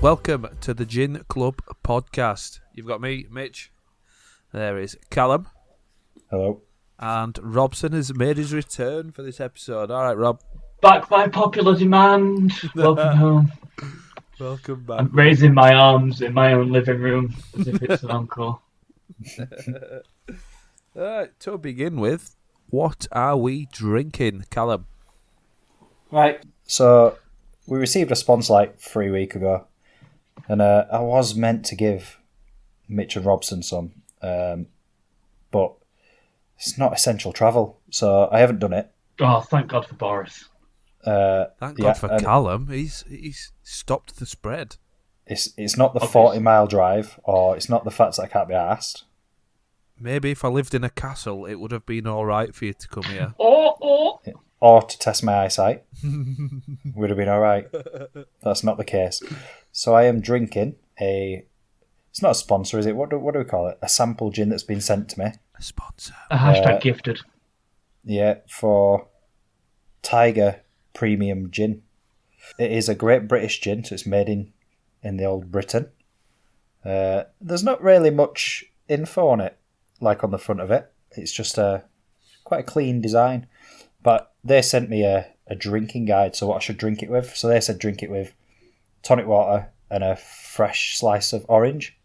welcome to the Gin Club podcast. You've got me, Mitch. There is Callum. Hello. And Robson has made his return for this episode. All right, Rob. Back by popular demand. Welcome home. Welcome back. I'm raising my arms in my own living room as if it's an encore. To begin with, what are we drinking, Callum? Right. So, we received a response like 3 weeks ago, and I was meant to give Mitch and Robson some, but it's not essential travel, so I haven't done it. Oh, thank God for Boris. Thank God for Callum. He's stopped the spread. It's not the 40-mile drive, or it's not the fact that I can't be asked. Maybe if I lived in a castle, it would have been all right for you to come here. Or to test my eyesight. Would have been all right. That's not the case. So I am drinking it's not a sponsor, is it? What do we call it? A sample gin that's been sent to me. A sponsor. A hashtag gifted. Yeah, for Tiger Premium Gin. It is a Great British gin, so it's made in the old Britain. There's not really much info on it, like on the front of it. It's just quite a clean design. But they sent me a drinking guide, so what I should drink it with. So they said drink it with tonic water and a fresh slice of orange.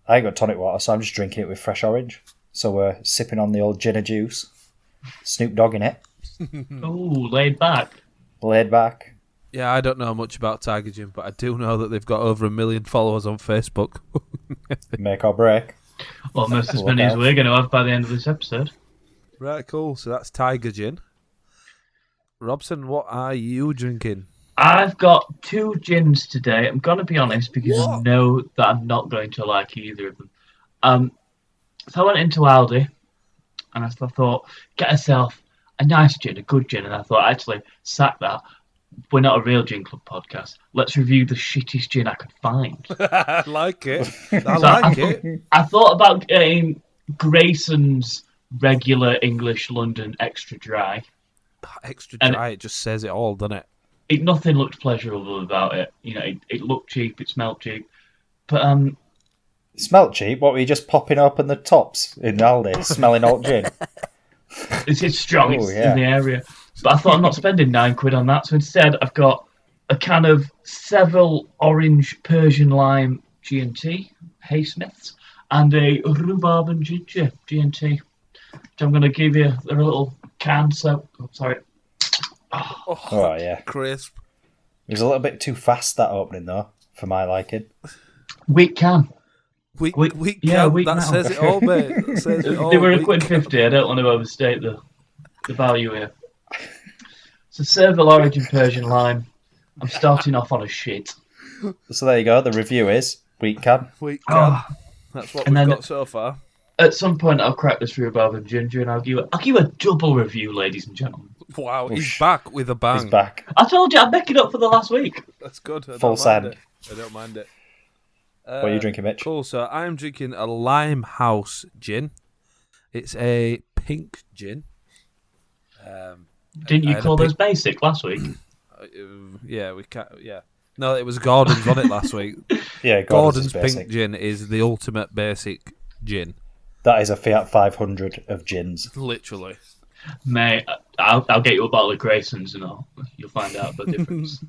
I ain't got tonic water, so I'm just drinking it with fresh orange. So we're sipping on the old gin juice. Snoop Dogg in it. Ooh, laid back. Laid back. Yeah, I don't know much about Tiger Gin, but I do know that they've got over 1 million followers on Facebook. Make or break. Almost as many as we're going to have by the end of this episode. Right, cool. So that's Tiger Gin. Robson, what are you drinking? I've got 2 gins today. I'm going to be honest because I know that I'm not going to like either of them. So I went into Aldi and I thought, get yourself a nice gin, a good gin. And I thought, actually, sack that. We're not a real Gin Club podcast. Let's review the shittest gin I could find. I like it. It. I thought about getting Grayson's regular English London extra dry. Extra dry, it just says it all, doesn't it? Nothing looked pleasurable about it. You know, it looked cheap, it smelled cheap. But It smelled cheap? What, were you just popping open the tops in Aldi, smelling old gin? It's strong, in the area. But I thought I'm not spending £9 on that, so instead I've got a can of Seville Orange Persian Lime G&T, Haysmiths, and a Rhubarb and Ginger G&T, which I'm going to give you a little can, so... Oh, sorry. Oh, yeah. Crisp. It was a little bit too fast, that opening, though, for my liking. Weak can. Weak can. That says it all, mate. That says it all. They were £1.50. I don't want to overstate the value here. So Seville Orange and Persian Lime. I'm starting off on a shit. So there you go. The review is weak can. Weak can. That's what we've got so far. At some point, I'll crack this rhubarb and ginger, and I'll give a double review, ladies and gentlemen. Wow, he's back with a bang. He's back. I told you I'd make it up for the last week. That's good. Full send. I don't mind it. What are you drinking, Mitch? Cool. So I'm drinking a Limehouse gin. It's a pink gin. Didn't you call those basic last week? Yeah, we can't. Yeah. No, it was Gordon's on it last week. Yeah, Gordon's pink gin is the ultimate basic gin. That is a Fiat 500 of gins. Literally. Mate, I'll get you a bottle of Grayson's and you'll find out the difference.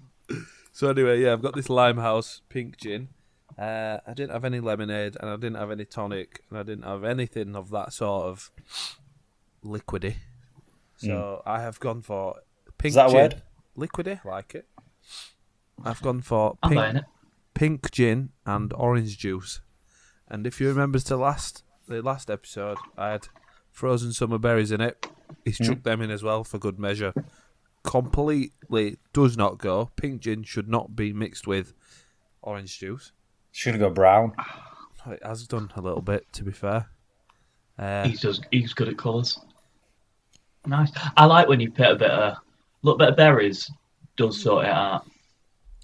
So anyway, yeah, I've got this Limehouse pink gin. I didn't have any lemonade, and I didn't have any tonic, and I didn't have anything of that sort of liquidy. So I have gone for pink gin. Is that a word? Liquidy, like it. I've gone for I'm buying it. pink gin and orange juice. And if you remember the last episode, I had frozen summer berries in it. He's chucked them in as well for good measure. Completely does not go. Pink gin should not be mixed with orange juice. Should go brown. It has done a little bit, to be fair. He's good at colours. Nice. I like when you put a little bit of berries. Does sort it out.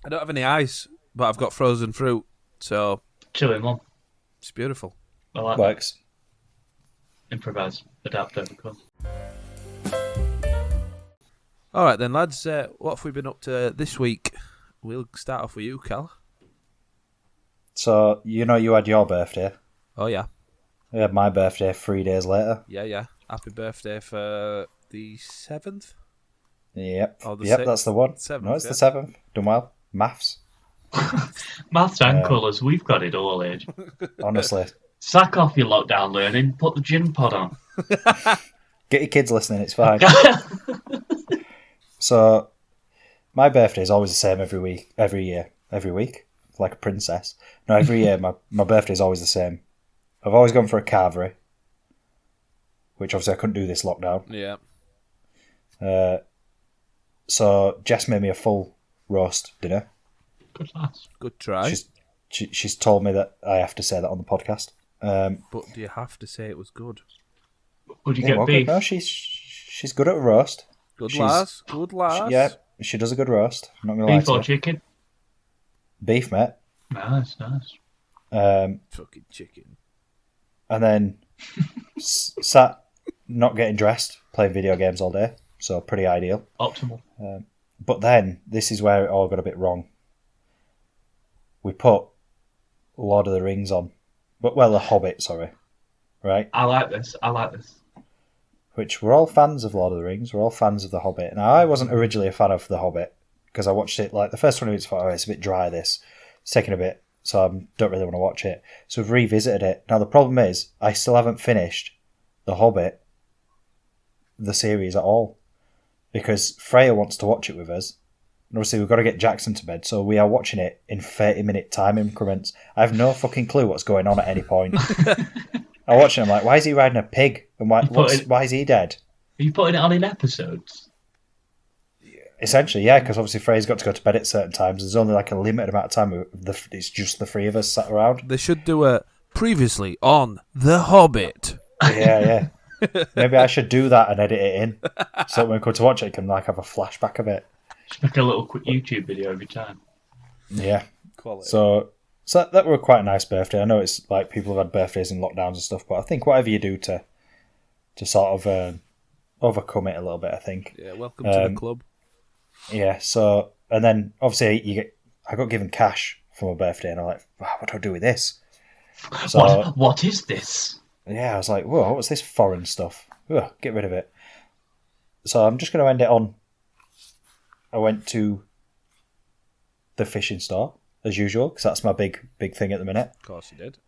I don't have any ice, but I've got frozen fruit, so 2 in 1. It's beautiful. I like Works. Improvise, adapt, overcome. All right then, lads. What have we been up to this week? We'll start off with you, Cal. So, you know you had your birthday. Oh, yeah. I had my birthday 3 days later. Yeah. Happy birthday for the 7th? Yep. Oh, the Yep, that's the one. 7th, No, it's yeah. the 7th. Done well. Maths. Maths and colours, we've got it all, age. Honestly. Sack off your lockdown learning, put the gin pod on. Get your kids listening, it's fine. So, my birthday is always the same every year. Like a princess. No, every year my birthday is always the same. I've always gone for a carvery, which obviously I couldn't do this lockdown. Yeah. So Jess made me a full roast dinner. Good lass. Good try. She's told me that I have to say that on the podcast. But do you have to say it was good? Would you get beef? No, she's good at a roast. Good lass. Yeah, she does a good roast. I'm not gonna lie Beef to or you. chicken? Beef, mate. Nice. Fucking chicken. And then sat not getting dressed, playing video games all day. So pretty ideal. Optimal. But then this is where it all got a bit wrong. We put Lord of the Rings on, The Hobbit, sorry, right? I like this. Which we're all fans of Lord of the Rings. We're all fans of The Hobbit. Now I wasn't originally a fan of The Hobbit because I watched it like the first 20 minutes. Thought, it's a bit dry. It's taking a bit, so I don't really want to watch it. So we've revisited it. Now the problem is I still haven't finished The Hobbit, the series at all, because Freya wants to watch it with us. And obviously we've got to get Jackson to bed, so we are watching it in 30-minute time increments. I have no fucking clue what's going on at any point. I watch it, I'm like, why is he riding a pig? And why is he dead? Are you putting it on in episodes? Essentially, yeah, because obviously Freya's got to go to bed at certain times. There's only like a limited amount of time. It's just the three of us sat around. They should do a previously on The Hobbit. Yeah. Maybe I should do that and edit it in, so when we come to watch it, I can like have a flashback of it. Just make a little quick YouTube video every time. Yeah. Quality. So that were quite a nice birthday. I know it's like people have had birthdays in lockdowns and stuff, but I think whatever you do to sort of overcome it a little bit, I think. Yeah, welcome to the club. Yeah. So and then obviously I got given cash for my birthday, and I'm like, wow, what do I do with this? So what is this? yeah, I was like, whoa, what's this foreign stuff? Ugh, get rid of it. So I'm just going to end it on. I went to the fishing store as usual because that's my big thing at the minute. Of course you did.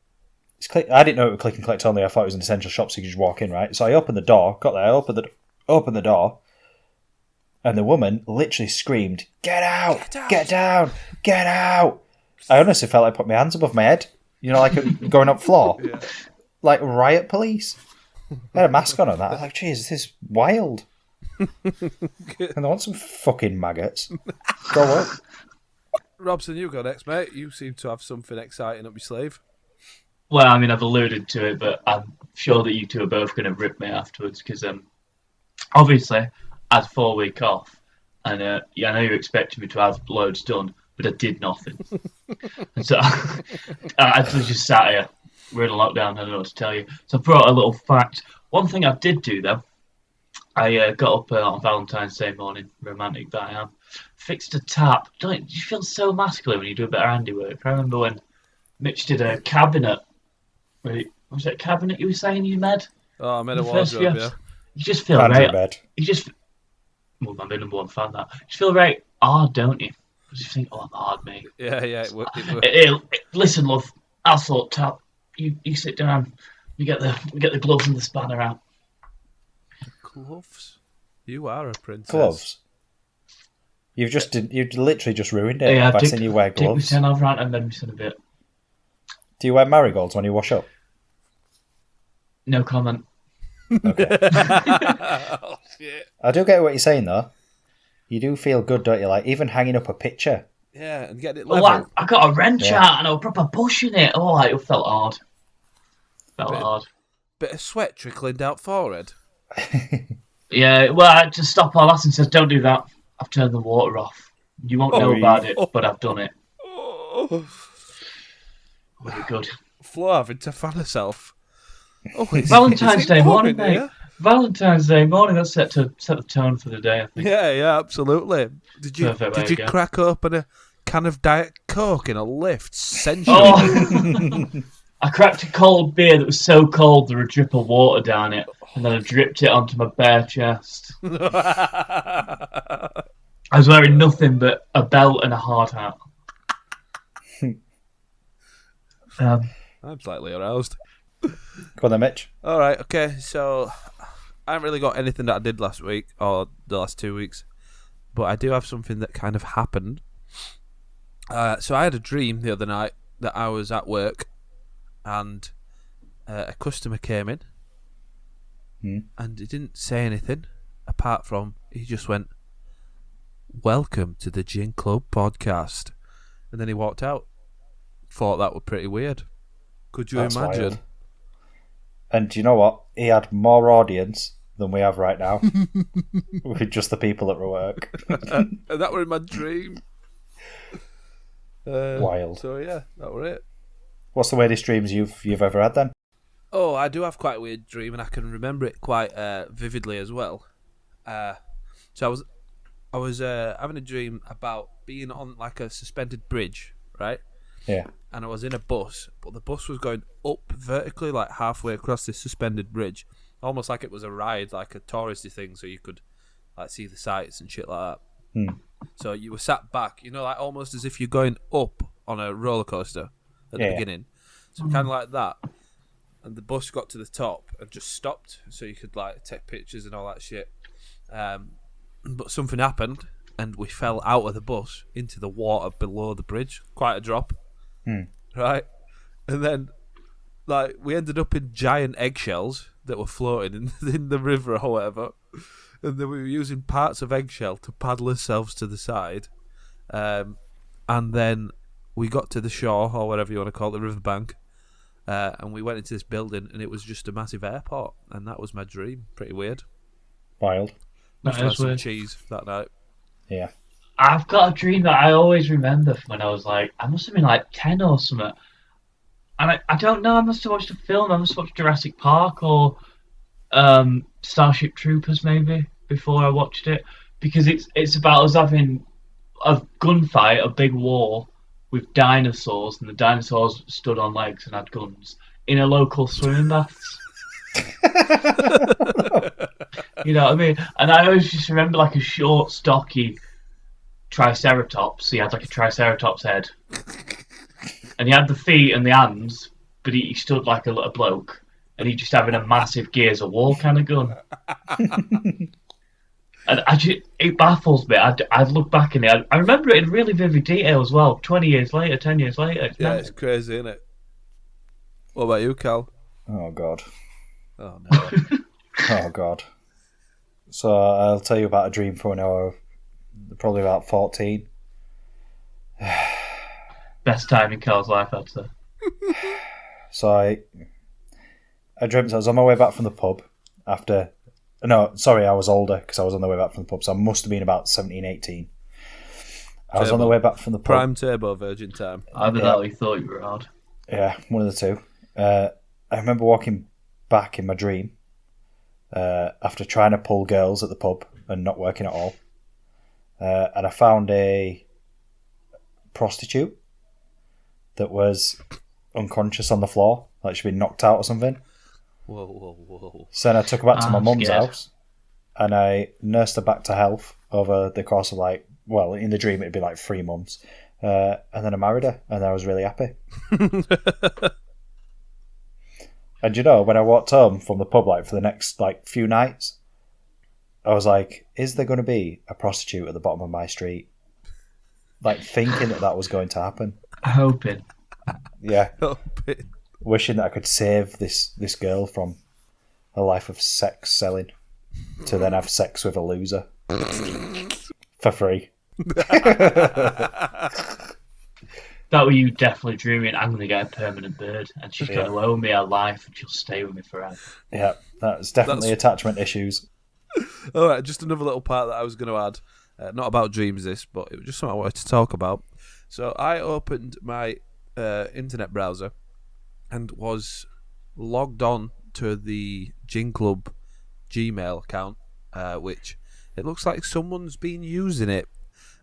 I didn't know it would click and collect only. I thought it was an essential shop, so you could just walk in, right? So I opened the door, got there, opened the door, and the woman literally screamed, "Get out! Get down! Get out!" I honestly felt like I put my hands above my head, like going up floor, like riot police. I had a mask on and that. I was like, "Jeez, this is wild." And I want some fucking maggots. Go up. Robson, you go next, mate. You seem to have something exciting up your sleeve. Well, I mean, I've alluded to it, but I'm sure that you two are both going to rip me afterwards because, obviously, I had 4 weeks off, and I know you expected me to have loads done, but I did nothing. And so I actually just sat here. We're in a lockdown. I don't know what to tell you. So I brought a little fact. One thing I did do though, I got up on Valentine's Day morning, romantic that I am, fixed a tap. Don't you feel so masculine when you do a bit of handiwork? I remember when Mitch did a cabinet. Was it a cabinet you were saying you made? Oh, I made a wardrobe, yeah. You just feel right. Well, I'm my number one fan. That you just feel right hard, don't you? Because you think, I'm hard, mate. Yeah, it would. Listen, love, I'll sort tap. You sit down. We get the gloves and the spanner out. Gloves? You are a princess. Gloves? You've literally just ruined it by saying you wear gloves. I've ranted and then a bit. Do you wear marigolds when you wash up? No comment. Okay. Oh, shit. I do get what you're saying though. You do feel good, don't you? Like even hanging up a picture. Yeah, and getting it level. Oh, I got a wrench out and I was proper pushing it. Oh, it felt hard. Bit of sweat trickling down forehead. Yeah, well, I had to stop our lass and says, "Don't do that. I've turned the water off. You won't know about it, but I've done it." Very good. Flo having to fan herself. Oh, Valentine's Day morning, mate. Yeah? Valentine's Day morning. That set the tone for the day, I think. Yeah, absolutely. Did you crack open a can of Diet Coke in a lift. Sensual. Oh, I cracked a cold beer that was so cold there was a drip of water down it, and then I dripped it onto my bare chest. I was wearing nothing but a belt and a hard hat. I'm slightly aroused. Go on then, Mitch. All right, okay. So I haven't really got anything that I did last week or the last 2 weeks, but I do have something that kind of happened. So I had a dream the other night that I was at work, and a customer came in, and he didn't say anything apart from he just went, "Welcome to the Gin Club podcast," and then he walked out. Thought that was pretty weird. Could you That's imagine? wild. And do you know what? He had more audience than we have right now with just the people at work. And that were in my dream. Wild. So yeah, that were it. What's the weirdest dreams you've ever had then? Oh, I do have quite a weird dream, and I can remember it quite vividly as well. So I was having a dream about being on like a suspended bridge, right? Yeah. And I was in a bus, but the bus was going up vertically, like halfway across this suspended bridge, almost like it was a ride, like a touristy thing, so you could like see the sights and shit like that. So you were sat back, like almost as if you're going up on a roller coaster at the beginning. So kind of like that. And the bus got to the top and just stopped, so you could like take pictures and all that shit. But something happened, and we fell out of the bus into the water below the bridge. Quite a drop, right? And then, like, we ended up in giant eggshells that were floating in the river or whatever. And then we were using parts of eggshell to paddle ourselves to the side. And then we got to the shore, or whatever you want to call it, the riverbank. And we went into this building, and it was just a massive airport. And that was my dream. Pretty weird. Wild. Must That have is had some weird. cheese that night. Yeah. I've got a dream that I always remember from when I was like, I must have been like 10 or something. And I don't know, I must have watched a film, I must have watched Jurassic Park or Starship Troopers maybe before I watched it. Because it's about us having a gunfight, a big war with dinosaurs, and the dinosaurs stood on legs and had guns in a local swimming baths. You know what I mean? And I always just remember like a short, stocky Triceratops. He had like a Triceratops head. And he had the feet and the hands, but he stood like a little bloke. And he just having a massive Gears of War kind of gun. And it baffles me. I'd look back in it. I remember it in really vivid detail as well. 20 years later, 10 years later. Yeah, it's crazy, isn't it? What about you, Cal? Oh, God. Oh, no. Oh, God. So I'll tell you about a dream from when I was probably about 14. Best time in Carl's life, I'd say. So I dreamt I was on my way back from the pub after... No, sorry, I was older because I was on the way back from the pub, so I must have been about 17, 18. I was on the way back from the pub. Prime turbo virgin time. Either that or you thought you were hard. Yeah, one of the two. I remember walking back in my dream after trying to pull girls at the pub and not working at all. And I found a prostitute that was unconscious on the floor, like she'd been knocked out or something. Whoa. So then I took her back to my mum's scared. house and I nursed her back to health over the course of in the dream it'd be like 3 months. And then I married her and I was really happy. And when I walked home from the pub for the next few nights, I was like, is there going to be a prostitute at the bottom of my street? Thinking that was going to happen. Hoping. Yeah. Oh, bit. Wishing that I could save this girl from a life of sex selling to then have sex with a loser for free. That were you definitely dreaming, I'm going to get a permanent bird and she's going to owe me her life and she'll stay with me forever. Yeah, that's definitely attachment issues. All right, just another little part that I was going to add. Not about dreams, this, but it was just something I wanted to talk about. So I opened my internet browser and was logged on to the Gin Club Gmail account, which it looks like someone's been using it,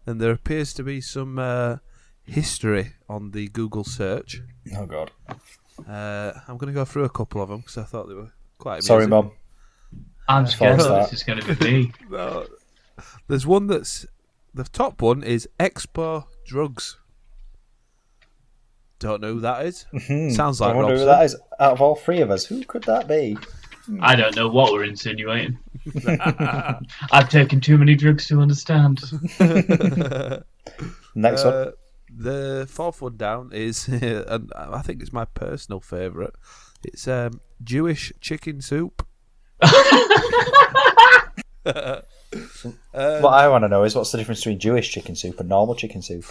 and there appears to be some history on the Google search. Oh, God. I'm going to go through a couple of them because I thought they were quite amusing. Sorry, Mum. I'm scared False that start. this is going to be me. No. There's one that's... The top one is Ep4 drugs. Don't know who that is. Sounds like I wonder Robson. who that is. Out of all three of us, who could that be? I don't know what we're insinuating. I've taken too many drugs to understand. Next one. The fourth one down is, and I think it's my personal favourite, it's Jewish chicken soup. What I want to know is what's the difference between Jewish chicken soup and normal chicken soup?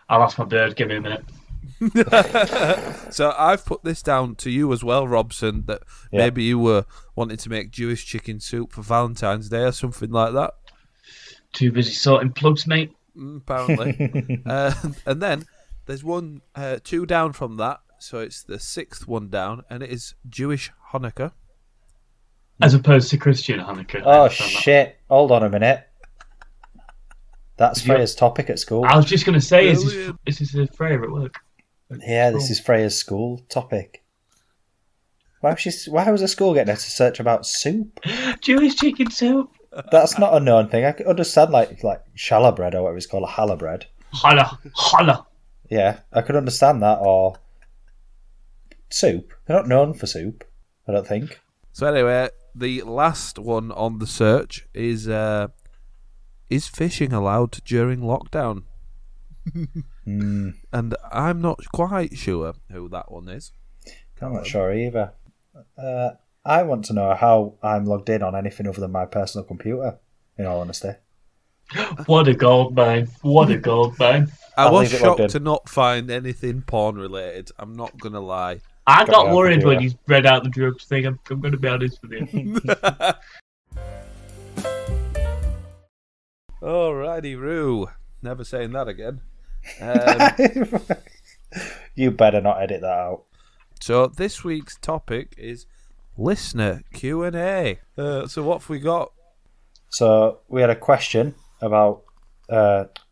I'll ask my bird. Give me a minute. So I've put this down to you as well, Robson, that maybe you were wanting to make Jewish chicken soup for Valentine's Day or something like that. Too busy sorting plugs, mate. Apparently. And then there's one, two down from that, so it's the sixth one down, and it is Jewish Hanukkah. As opposed to Christian Hanukkah. Oh, shit. Hold on a minute. That's Freya's topic at school. I was just going to say, is this a Freya at work? Yeah, this is Freya's school topic. Why was the school getting her to search about soup? Jewish chicken soup. That's not a known thing. I could understand like challah bread or whatever it's called, a challah bread. Challah. Yeah, I could understand that, or soup. They're not known for soup, I don't think. So anyway, the last one on the search is fishing allowed during lockdown? And I'm not quite sure who that one is. I'm not sure either. I want to know how I'm logged in on anything other than my personal computer, in all honesty. What a gold mine. What a gold mine. I was leave it logged shocked in. to not find anything porn related. I'm not going to lie. I got your worried when computer. you read out the drugs thing. I'm going to be honest with you. Alrighty, Roo. Never saying that again. You better not edit that out. So this week's topic is listener Q&A. So what have we got? So we had a question about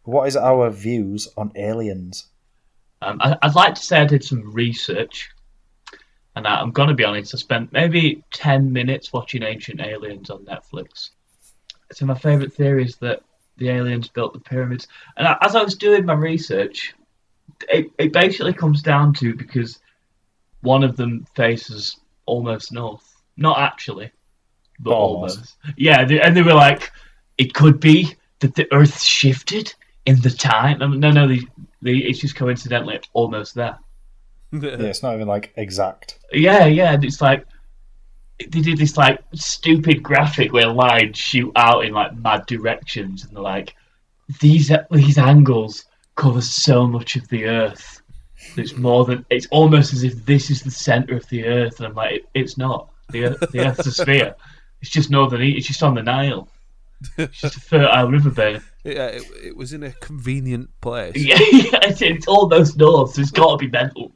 what is our views on aliens? I'd like to say I did some research. And I'm going to be honest, I spent maybe 10 minutes watching Ancient Aliens on Netflix. So my favourite theory is that the aliens built the pyramids. And as I was doing my research, it basically comes down to because one of them faces almost north. Not actually, but almost. Yeah, and they were like, it could be that the Earth shifted in the time. No, it's just coincidentally almost there. Yeah, it's not even like exact. Yeah, it's like they did this like stupid graphic where lines shoot out in like mad directions, and they're like, these angles cover so much of the Earth. It's almost as if this is the center of the Earth, and I'm like, it's not. The Earth's a sphere. It's just it's just on the Nile. It's just a fertile riverbed. Yeah, it was in a convenient place. Yeah, it's almost north, so it's got to be mental.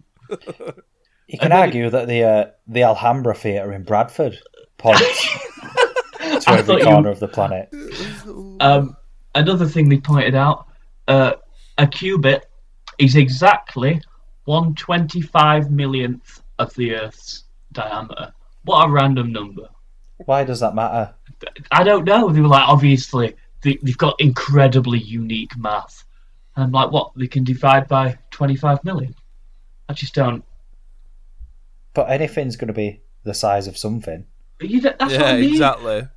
You can argue that the Alhambra Theatre in Bradford points to every corner of the planet. Another thing they pointed out, a cubit is exactly 1/25 millionth of the Earth's diameter. What a random number. Why does that matter? I don't know. They were like, obviously, they've got incredibly unique math. And I'm like, what? They can divide by 25 million? I just don't. But anything's going to be the size of something. That's what I mean. Exactly.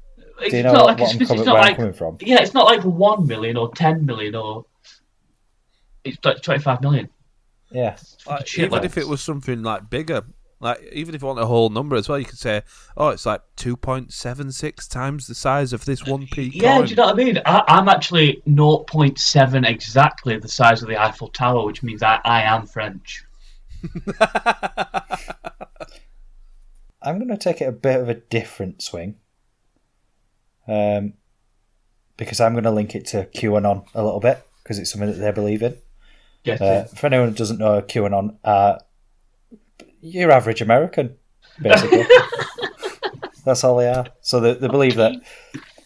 Do you know where I'm coming from? Yeah, it's not like 1 million or 10 million or. It's like 25 million. Yeah. Even if it was something like bigger, like even if you want a whole number as well, you could say, oh, it's like 2.76 times the size of this one peak. Yeah, coin. do you know what I mean? I'm actually 0.7 exactly the size of the Eiffel Tower, which means I am French. I'm going to take it a bit of a different swing. Because I'm going to link it to QAnon a little bit, because it's something that they believe in. For anyone who doesn't know QAnon, your average American, basically. That's all they are. So they believe that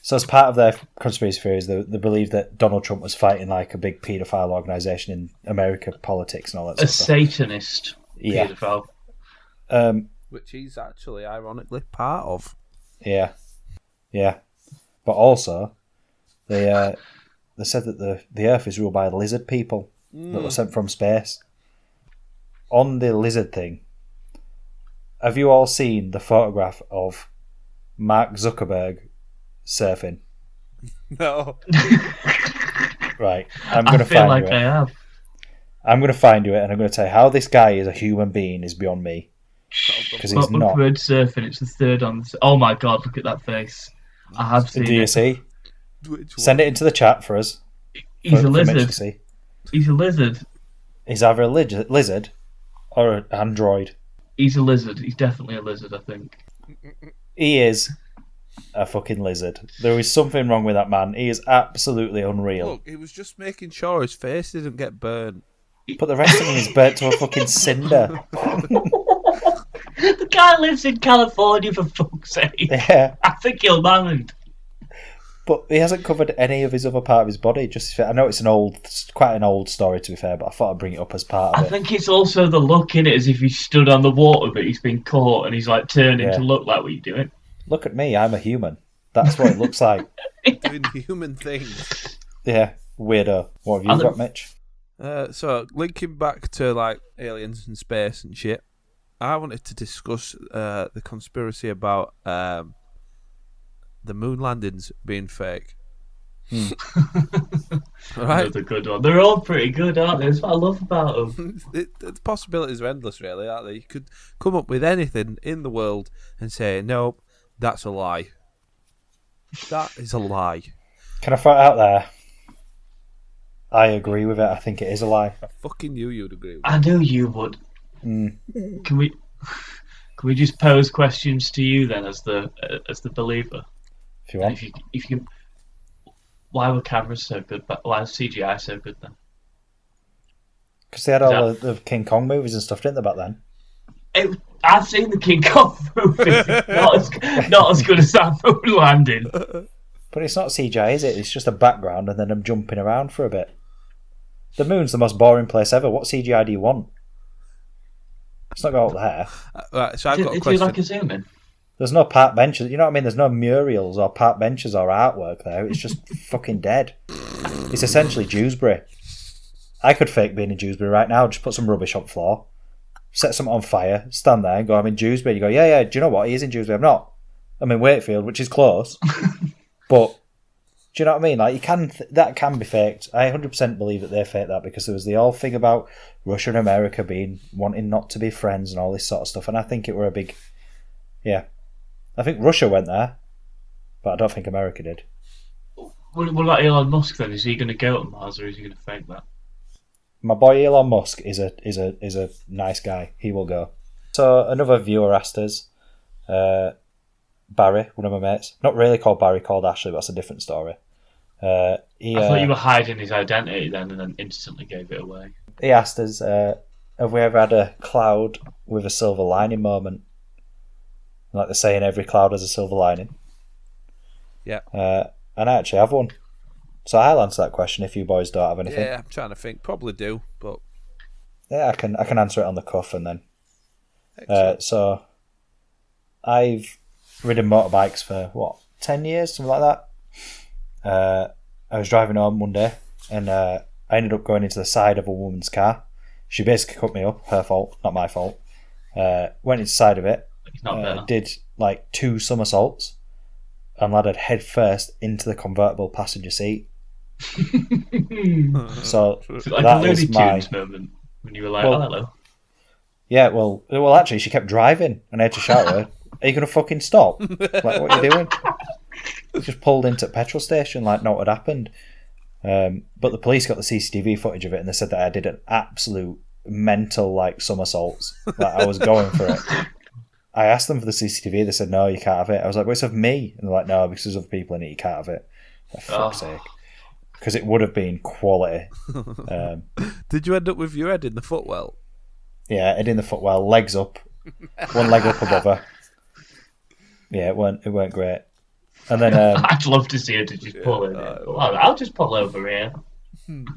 So as part of their conspiracy theories, they believe that Donald Trump was fighting like a big paedophile organisation in America politics and all that A sort of stuff. Satanist Yeah. paedophile. Which he's actually, ironically, part of. Yeah. But also, they said that the Earth is ruled by lizard people that were sent from space. On the lizard thing, have you all seen the photograph of Mark Zuckerberg surfing? No. Right, I'm going to feel find like you I it. have. I'm going to find you it, and I'm going to tell you how this guy is a human being is beyond me. Because he's not. Bird surfing. It's the third on. Oh my god! Look at that face. I have seen Do you it. see? Which Send it into the chat for us. He's a for Mitch to lizard. see. He's a lizard. He's either a lizard or an android. He's a lizard. He's definitely a lizard, I think. He is a fucking lizard. There is something wrong with that man. He is absolutely unreal. Look, he was just making sure his face didn't get burned. But the rest of him is burnt to a fucking cinder. The guy lives in California, for fuck's sake. Yeah. I think he'll mind. But he hasn't covered any of his other part of his body. Just I know it's quite an old story to be fair, but I thought I'd bring it up as part of I it. think it's also the look in it, as if he stood on the water, but he's been caught and he's like turning Yeah. to look like what you're doing. Look at me, I'm a human. That's what it looks like. Doing human things. Yeah, weirdo. What have you got, Mitch? So, linking back to like aliens and space and shit, I wanted to discuss the conspiracy about the moon landings being fake. Right? Another good one. They're all pretty good, aren't they? That's what I love about them. The possibilities are endless, really, aren't they? You could come up with anything in the world and say, nope, that's a lie. That is a lie. Can I throw it out there? I agree with it. I think it is a lie. I fucking knew you'd agree with I knew you would. Mm. Can we just pose questions to you then, as the believer? If you want. If you, why were cameras so good? But why is CGI so good then? Because they had all the King Kong movies and stuff, didn't they, back then? I've seen the King Kong movie. not as good as that moon landing. But it's not CGI, is it? It's just a background and then them jumping around for a bit. The moon's the most boring place ever. What CGI do you want? It's not got up there. Right, so I've got a Do you question. like a zoom in? There's no park benches. You know what I mean? There's no murals or park benches or artwork there. It's just fucking dead. It's essentially Dewsbury. I could fake being in Dewsbury right now. Just put some rubbish on the floor. Set something on fire. Stand there and go, I'm in Dewsbury. You go, yeah. Do you know what? He is in Dewsbury. I'm not. I'm in Wakefield, which is close. But do you know what I mean? Like that can be faked. I 100% believe that they faked that because there was the whole thing about Russia and America wanting not to be friends and all this sort of stuff. And I think it were a big, yeah. I think Russia went there, but I don't think America did. What about Elon Musk then? Is he going to go to Mars or is he going to fake that? My boy Elon Musk is a nice guy. He will go. So another viewer asked us, Barry, one of my mates, not really called Barry, called Ashley, but that's a different story. I thought you were hiding his identity then and then instantly gave it away. He asked us, have we ever had a cloud with a silver lining moment? Like they're saying every cloud has a silver lining. Yeah. And I actually have one. So I'll answer that question if you boys don't have anything. Yeah, I'm trying to think. Probably do, but Yeah, I can answer it on the cuff and then. excellent. So I've ridden motorbikes for 10 years, something like that. I was driving home one day and I ended up going into the side of a woman's car. She basically cut me up, her fault, not my fault. Went into the side of it, He's not better. did like 2 somersaults and landed head first into the convertible passenger seat. So It's like a that Looney is my... Tunes moment when you were like, Well, oh, hello. Yeah, well, actually, she kept driving, and I had to shout at her, "Are you going to fucking stop? Like, what are you doing?" Just pulled into a petrol station, like, not what had happened. But the police got the CCTV footage of it, and they said that I did an absolute mental, like, somersaults. Like, I was going for it. I asked them for the CCTV, they said, no, you can't have it. I was like, well, it's of me. And they're like, no, because there's other people in it, you can't have it. For fuck's sake. Because it would have been quality. Did you end up with your head in the footwell? Yeah, head in the footwell, legs up, one leg up above her. Yeah, it weren't great. And then I'd love to see her to just pull in. I'll just pull over here. And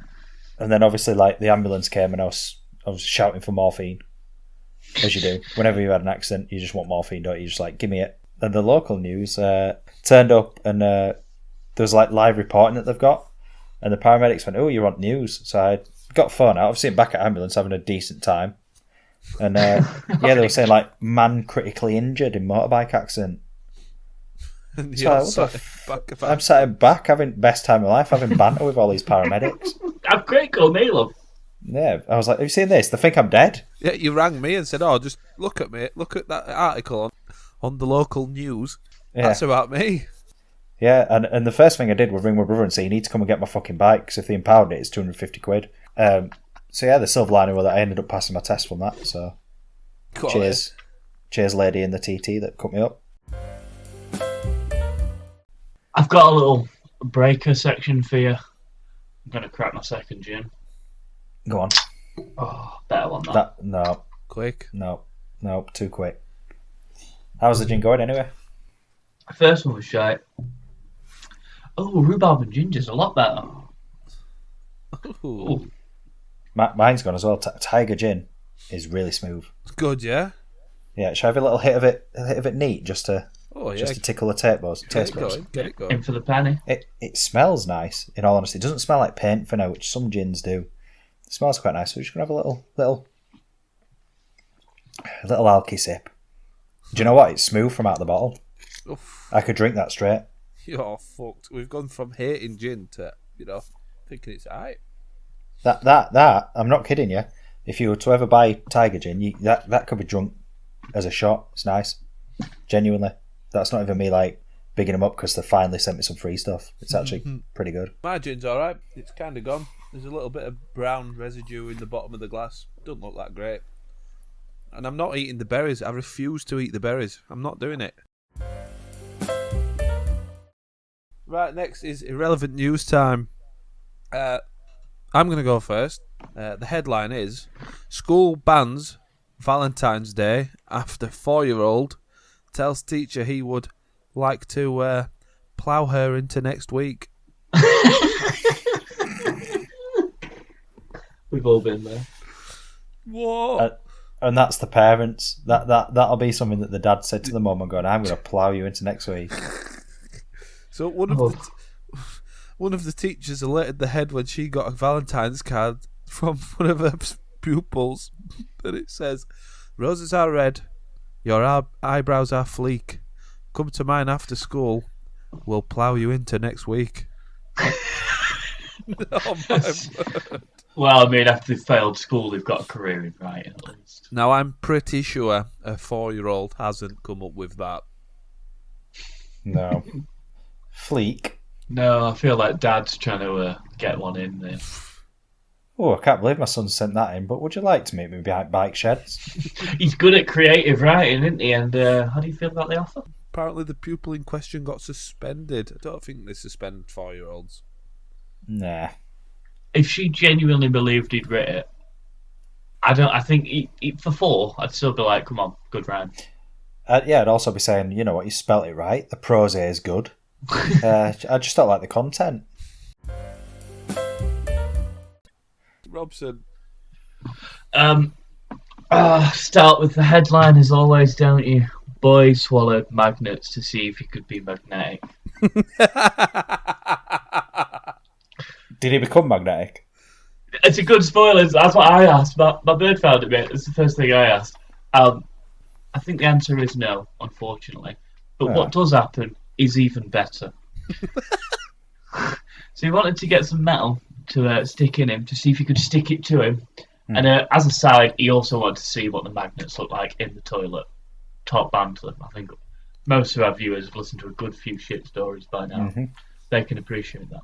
then obviously, like, the ambulance came and I was shouting for morphine, as you do. Whenever you had an accident, you just want morphine, don't you? You're just like, give me it. And the local news turned up and there was like live reporting that they've got. And the paramedics went, oh, you want news? So I got a phone out. I've seen back at ambulance having a decent time. And they were saying like, man critically injured in motorbike accident. And So I'm sat back having best time of life, having banter with all these paramedics. I'm critical, Neil. Yeah, I was like, have you seen this? They think I'm dead. Yeah, you rang me and said, oh, just look at me. Look at that article on the local news. Yeah. That's about me. Yeah, and the first thing I did was ring my brother and say, you need to come and get my fucking bike, because if they impound it, it's 250 quid. So yeah, the silver lining was that I ended up passing my test from that, so cheers. Cheers, lady in the TT that cut me up. I've got a little breaker section for you. I'm going to crack my second gin. Go on. Oh, better one, that. No, Quick. no, too quick. How's the gin going anyway? The first one was shite. Oh, rhubarb and ginger's a lot better. Ooh. Mine's gone as well. Tiger gin is really smooth. It's good, yeah? Yeah, should I have a little hit of it neat just to tickle the taste buds? Get it going. In for the penny. It smells nice, in all honesty. It doesn't smell like paint for now, which some gins do. It smells quite nice. So we're just going to have a little alky sip. Do you know what? It's smooth from out the bottle. Oof. I could drink that straight. You're fucked. We've gone from hating gin to, thinking it's alright. That, I'm not kidding you. If you were to ever buy Tiger gin, that could be drunk as a shot. It's nice. Genuinely. That's not even me like bigging them up because they finally sent me some free stuff. It's actually pretty good. My gin's alright. It's kind of gone. There's a little bit of brown residue in the bottom of the glass. Doesn't look that great. And I'm not eating the berries. I refuse to eat the berries. I'm not doing it. Right, next is irrelevant news time. I'm going to go first. The headline is, school bans Valentine's Day after 4-year-old tells teacher he would like to plough her into next week. We've all been there. What? And that's the parents. That'll be something that the dad said to the mum and going, I'm going to plough you into next week. So one of the teachers alerted the head when she got a Valentine's card from one of her pupils, and it says, "Roses are red, your eyebrows are fleek. Come to mine after school. We'll plough you into next week." Oh my word. Well, I mean, after they've failed school, they've got a career in writing at least. Now, I'm pretty sure a 4-year-old hasn't come up with that. No. Fleek. No, I feel like Dad's trying to get one in there. Oh, I can't believe my son sent that in, but would you like to meet me behind bike sheds? He's good at creative writing, isn't he? And how do you feel about the offer? Apparently the pupil in question got suspended. I don't think they suspend 4-year-olds. Nah. If she genuinely believed he'd writ it, I think for 4, I'd still be like, come on, good rhyme. Yeah, I'd also be saying, you know what, you spelt it right. The prose is good. I just don't like the content. Robson. Start with the headline as always, don't you? Boy swallowed magnets to see if he could be magnetic. Did he become magnetic? It's a good spoiler. That's what I asked. My bird found it, mate. That's the first thing I asked. I think the answer is no, unfortunately. But what does happen is even better. So he wanted to get some metal to stick in him to see if he could stick it to him. And as a side, he also wanted to see what the magnets look like in the toilet. Top banter. I think most of our viewers have listened to a good few shit stories by now. Mm-hmm. They can appreciate that.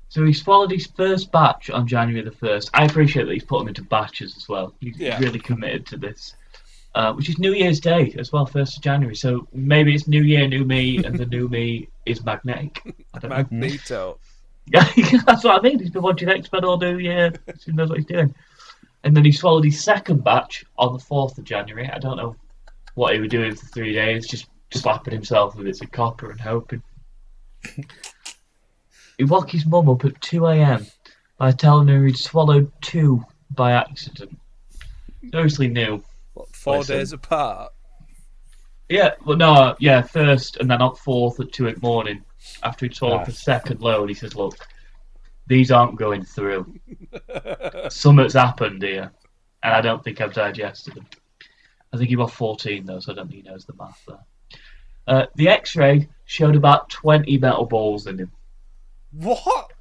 So he swallowed his first batch on January the 1st. I appreciate that he's put them into batches as well. He's really committed to this. Which is New Year's Day as well, 1st of January. So maybe it's New Year, New Me, and the new me is magnetic. I don't Magneto. Yeah, that's what I mean. He's been watching X-Men all New Year. He knows what he's doing. And then he swallowed his second batch on the 4th of January. I don't know what he was doing for 3 days, just slapping himself with it's a copper and hoping. He woke his mum up at 2 a.m. by telling her he'd swallowed 2 by accident. He obviously knew. What, 4 days apart? Yeah, well, no, yeah, first and then on 4th at 2 in the morning. After he'd swallowed the second load, he says, look, these aren't going through. Something's happened here, and I don't think I've digested them. I think he was 14, though, so I don't think he knows the math there. The X-ray showed about 20 metal balls in him. What?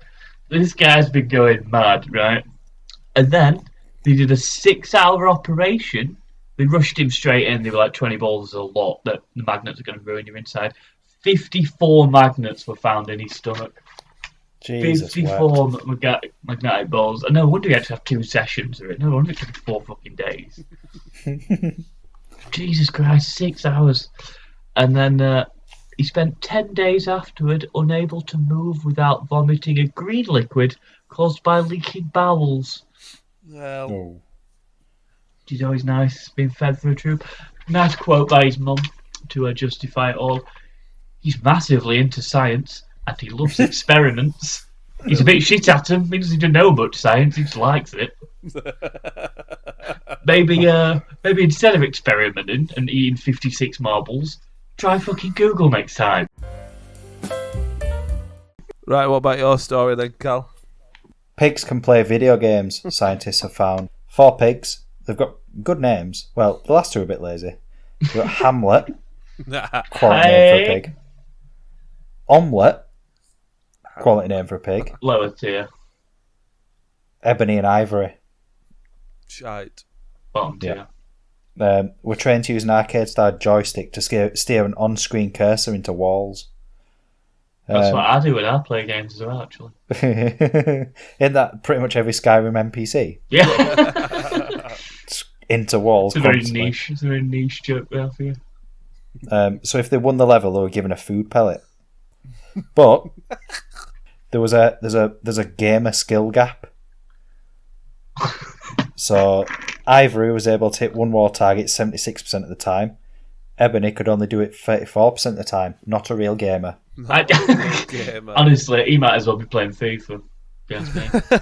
This guy's been going mad, right? And then they did a 6-hour operation. They rushed him straight in. They were like, 20 balls is a lot, that the magnets are going to ruin your inside. 54 magnets were found in his stomach. Jesus, 54 magnetic balls. No wonder he had to have 2 sessions of it. No wonder it took 4 fucking days. Jesus Christ, 6 hours. And then he spent 10 days afterward unable to move without vomiting a green liquid caused by leaking bowels. Well, Which is always nice, being fed through a tube. Nice quote by his mum to justify it all. He's massively into science and he loves experiments. He's a bit shit at them. He doesn't know much science. He just likes it. Maybe instead of experimenting and eating 56 marbles, try fucking Google next time. right, what about your story then, Cal? Pigs can play video games, scientists have found. 4 pigs. They've got good names. Well, the last 2 are a bit lazy. We've got Hamlet, quality name for a pig. Omelette, quality name for a pig. Lower tier. Ebony and Ivory. Shite. Bottom tier. We're trained to use an arcade-style joystick to steer an on-screen cursor into walls. That's what I do when I play games as well, actually. Isn't that pretty much every Skyrim NPC? Yeah. Into walls. It's a very niche joke there for you. So if they won the level, they were given a food pellet. But there's a gamer skill gap. So Ivory was able to hit one wall target 76% of the time. Ebony could only do it 34% of the time. Not a real gamer. Honestly, he might as well be playing FIFA.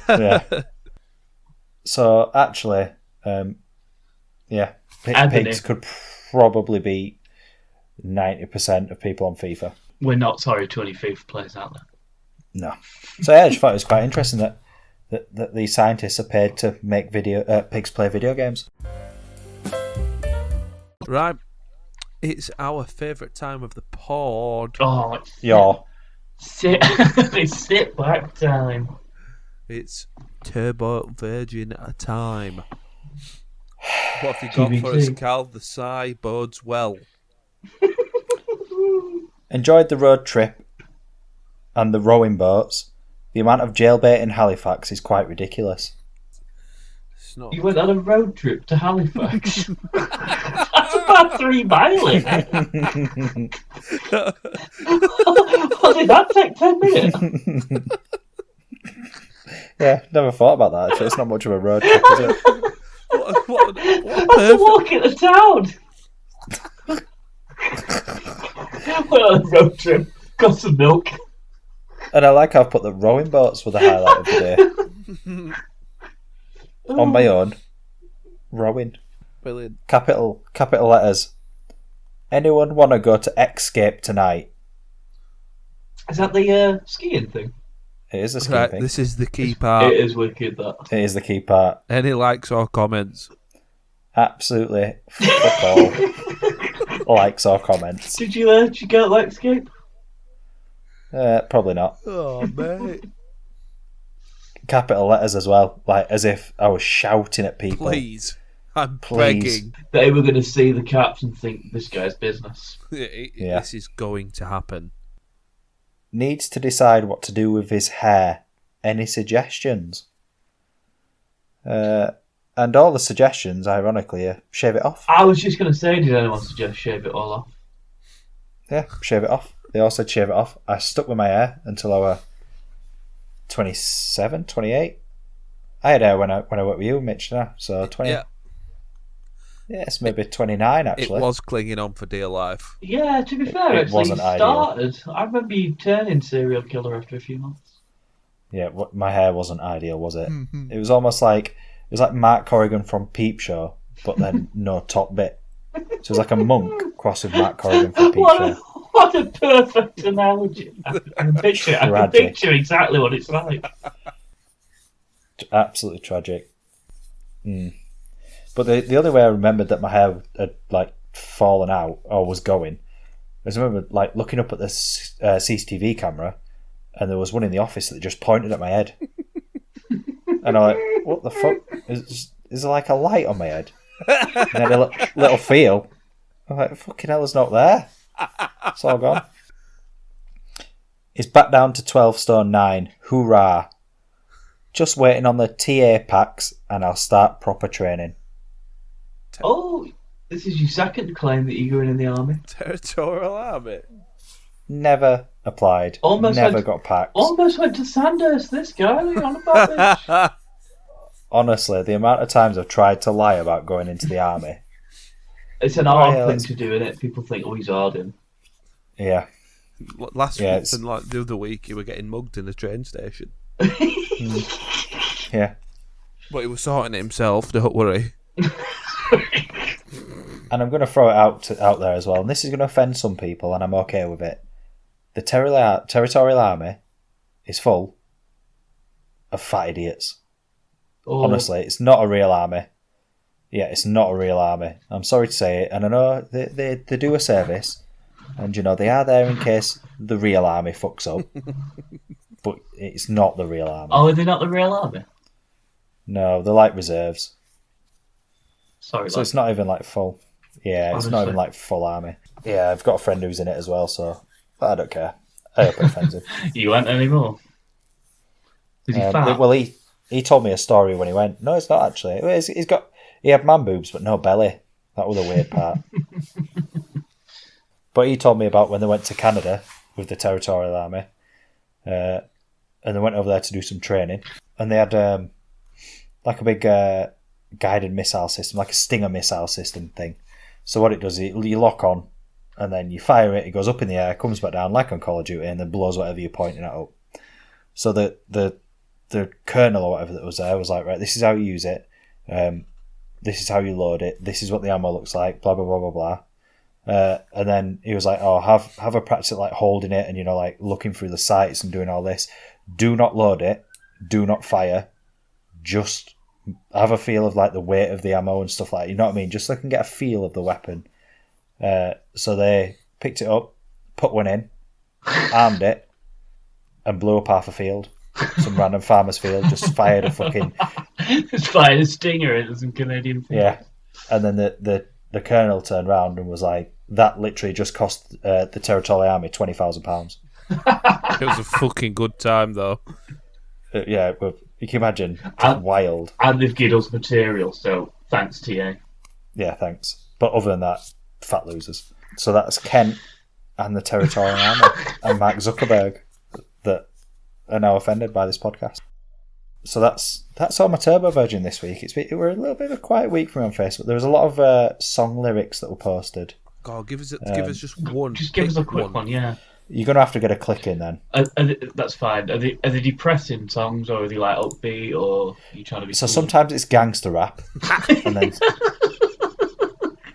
Yeah. So actually, pigs could probably beat 90% of people on FIFA. We're not sorry to any FIFA players out there. No. So I just thought it was quite interesting that the scientists are paid to make pigs play video games. Right. It's our favourite time of the pod. Oh, it's sit back time. It's Turbo Virgin time. What have you got for us, Cal? The sigh bodes well. Enjoyed the road trip and the rowing boats. The amount of jailbait in Halifax is quite ridiculous. You went on a road trip to Halifax? That's about 3 miles. What did that take 10 minutes? Yeah, never thought about that actually. It's not much of a road trip, is it? What That's a walk in the town. Went on a road trip, got some milk. And I like how I've put the rowing boats were the highlight of the day. On my own. Rowing. Brilliant. Capital letters. Anyone want to go to Escape tonight? Is that the skiing thing? It is the skiing thing. This is the key part. It is wicked, that. It is the key part. Any likes or comments? Absolutely. Fuck all. Likes or comments. Did you get like Escape? Probably not. Oh, mate. Capital letters as well, like as if I was shouting at people. Please. I'm begging. They were going to see the caps and think, this guy's business. This is going to happen. Needs to decide what to do with his hair. Any suggestions? And all the suggestions, ironically, are shave it off. I was just going to say, did anyone suggest shave it all off? Yeah, shave it off. They all said shave it off. I stuck with my hair until I was 27, 28. I had hair when I worked with you, Mitch, now, so 20. Yeah. Yes, maybe 29 It actually. was clinging on for dear life. Yeah, to be fair, It actually, wasn't he ideal. started. I remember you turning serial killer after a few months. Yeah, my hair wasn't ideal, was it? It was almost like Mark Corrigan from Peep Show, but then no top bit. So it was like a monk crossed with Mark Corrigan from Peep Show. What a perfect analogy! I can picture exactly what it's like. Absolutely tragic. But the other way I remembered that my hair had like fallen out or was going, I remember like looking up at the CCTV camera, and there was one in the office that just pointed at my head, and I'm like, "What the fuck? Is there like a light on my head?" And then a little feel. I'm like, "Fucking hell, it's not there. It's all gone." It's back down to 12 stone 9. Hoorah! Just waiting on the TA packs, and I'll start proper training. Oh, this is your second claim that you're going in the army. Territorial Army. Never applied. Never got packed. Almost went to Sandhurst, this guy. What are you on about this? Honestly, the amount of times I've tried to lie about going into the army. It's an odd thing to do, isn't it? People think, oh, he's harding. Yeah. Last week and like the other week, he were getting mugged in the train station. Yeah. But he was sorting it himself, don't worry. And I'm going to throw it out there as well. And this is going to offend some people, and I'm okay with it. The Territorial Army is full of fat idiots. Oh. Honestly, it's not a real army. Yeah, it's not a real army. I'm sorry to say it. And I know they do a service. And, you know, they are there in case the real army fucks up. But it's not the real army. Oh, are they not the real army? No, they're like reserves. Sorry, so it's not even like full. Yeah, honestly. It's not even like full army. Yeah, I've got a friend who's in it as well, so I don't care. I hope it offends him. You went anymore? Is he fat? Well, he told me a story when he went. No, it's not actually. He had man boobs, but no belly. That was the weird part. But he told me about when they went to Canada with the Territorial Army, and they went over there to do some training, and they had like a big guided missile system, like a Stinger missile system thing. So what it does, you lock on, and then you fire it. It goes up in the air, comes back down like on Call of Duty, and then blows whatever you're pointing at up. So the colonel or whatever that was there was like, right, this is how you use it. This is how you load it. This is what the ammo looks like. Blah blah blah blah blah. And then he was like, "Oh, have a practice at like holding it and like looking through the sights and doing all this. Do not load it. Do not fire. Just have a feel of like the weight of the ammo and stuff like that. You know what I mean? Just so I can get a feel of the weapon." So they picked it up, put one in, armed it, and blew up half a field. Some random farmer's field. Just fired a fucking. Just fired a stinger into some Canadian field. Yeah, and then the colonel turned around and was like, "That literally just cost the Territorial Army £20,000." It was a fucking good time, though. Yeah, you can imagine. It's wild. And they've given us material, so thanks, TA. Yeah, thanks. But other than that, fat losers. So that's Kent and the Territorial Army and Mark Zuckerberg that are now offended by this podcast. So that's all my Turbo Virgin this week. We're a little bit of a quiet week for me on Facebook. There was a lot of song lyrics that were posted. God, give us just one. Just give us a quick one, yeah. You're gonna have to get a click in then. That's fine. Are they depressing songs, or are they like upbeat, or are you trying to be? So cool? sometimes it's gangster rap, and then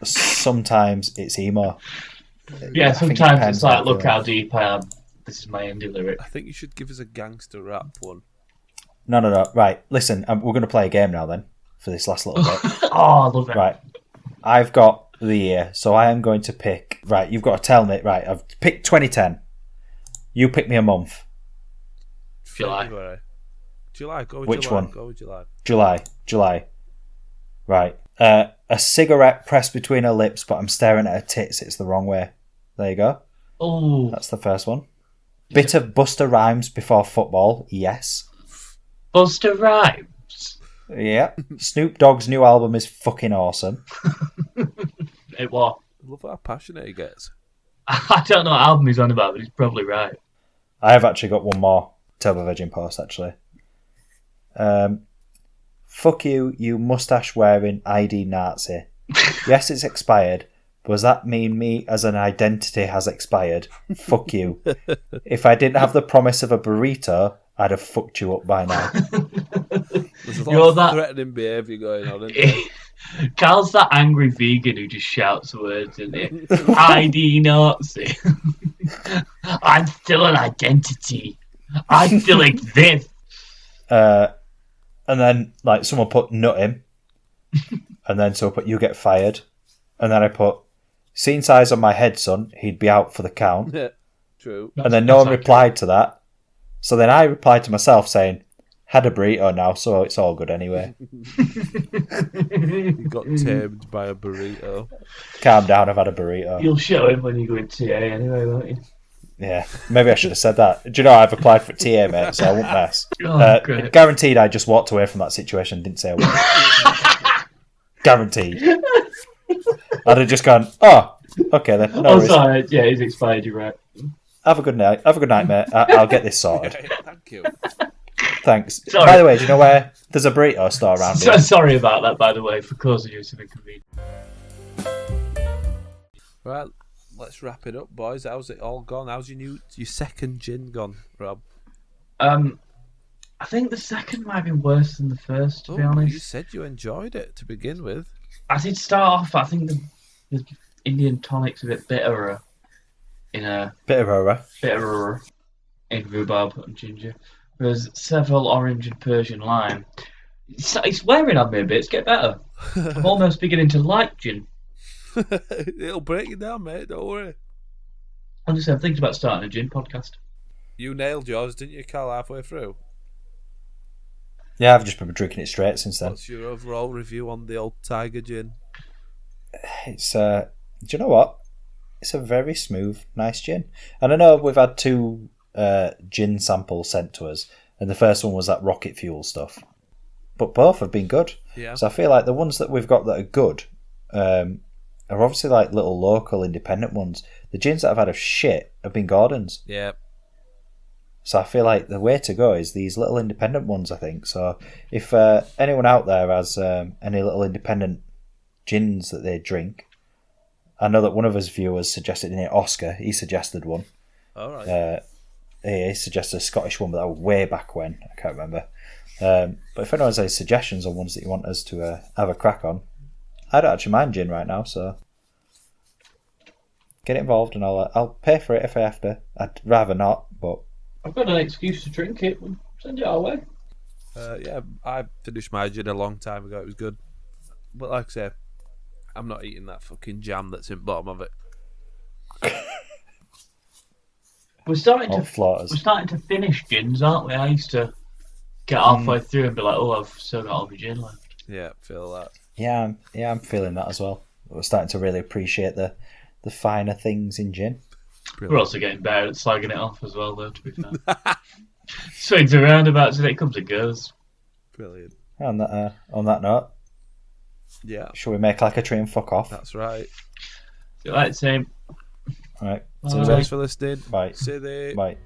sometimes it's emo. Yeah, sometimes it's like, look how deep I am. This is my indie lyric. I think you should give us a gangster rap one. No. Right, listen, we're going to play a game now then for this last little bit. Oh, I love it. Right, I've got the year, so I am going to pick. Right, you've got to tell me. Right, I've picked 2010. You pick me a month. July. Go with Which July. one? Go with July. July. Right. A cigarette pressed between her lips, but I'm staring at her tits. It's the wrong way. There you go. Oh, that's the first one. Bit of Busta Rhymes before football. Yes. Busta Rhymes. Yeah. Snoop Dogg's new album is fucking awesome. It was. I love how passionate he gets. I don't know what album he's on about, but he's probably right. I have actually got one more Turbo Virgin post, actually. Fuck you, you mustache-wearing ID Nazi. Yes, it's expired. But does that mean me as an identity has expired? Fuck you. If I didn't have the promise of a burrito, I'd have fucked you up by now. There's a lot You're of that- threatening behaviour going on, isn't there? Carl's that angry vegan who just shouts words, isn't it? ID Nazi. I'm still an identity. I still exist. And then, like, someone put nut him. And then someone put you get fired. And then I put, scene size on my head, son. He'd be out for the count. Yeah, true. And then no one replied to that. So then I replied to myself saying, had a burrito now, so it's all good anyway. You got tamed by a burrito. Calm down, I've had a burrito. You'll show him when you go in TA anyway, won't you? Yeah, maybe I should have said that. Do you know, I've applied for TA, mate, so I won't mess. Great. Guaranteed I just walked away from that situation and didn't say a word. Guaranteed. I'd have just gone, oh, okay then. No worries. Sorry, yeah, he's expired, you're right. Have a good night. Have a good night, mate. I'll get this sorted. Yeah, thank you. Thanks. Sorry. By the way, do you know where there's a burrito store around here? Sorry about that, by the way, for causing you some inconvenience. Right, let's wrap it up, boys. How's it all gone? How's your second gin gone, Rob? I think the second might have been worse than the first, to be honest. You said you enjoyed it to begin with. I did start off, I think the Indian tonic's a bit bitterer in rhubarb and ginger. There's several orange and Persian lime. It's wearing on me a bit, it's getting better. I'm almost beginning to like gin. It'll break you down, mate, don't worry. Honestly, I'm thinking about starting a gin podcast. You nailed yours, didn't you, Cal, halfway through? Yeah, I've just been drinking it straight since then. What's your overall review on the old Tiger gin? It's do you know what? It's a very smooth, nice gin. And I know we've had 2 gin samples sent to us, and the first one was that rocket fuel stuff. But both have been good. Yeah. So I feel like the ones that we've got that are good are obviously like little local independent ones. The gins that I've had of shit have been Gordon's. Yeah. So I feel like the way to go is these little independent ones, I think. So if anyone out there has any little independent gins that they drink, I know that one of his viewers suggested in it, Oscar, he suggested one. All right. He suggested a Scottish one, but that was way back when. I can't remember. But if anyone has any suggestions on ones that you want us to have a crack on, I don't actually mind gin right now, so get involved and I'll pay for it if I have to. I'd rather not, but I've got an excuse to drink it. Send it our way. Yeah, I finished my gin a long time ago. It was good. But like I say, I'm not eating that fucking jam that's in the bottom of it. We're starting floaters. We're starting to finish gins, aren't we? I used to get halfway through and be like, "Oh, I've still got all my gin left." Yeah, feel that. Yeah, I'm feeling that as well. We're starting to really appreciate the finer things in gin. Brilliant. We're also getting better at slagging it off as well, though. To be fair, swings and roundabouts, and it comes and goes. Brilliant. On that note, Yeah, shall we make like a tree and fuck off? that's right. So, like, same. All right. Bye. See you Thanks later. for listening. Bye. See you there. Bye.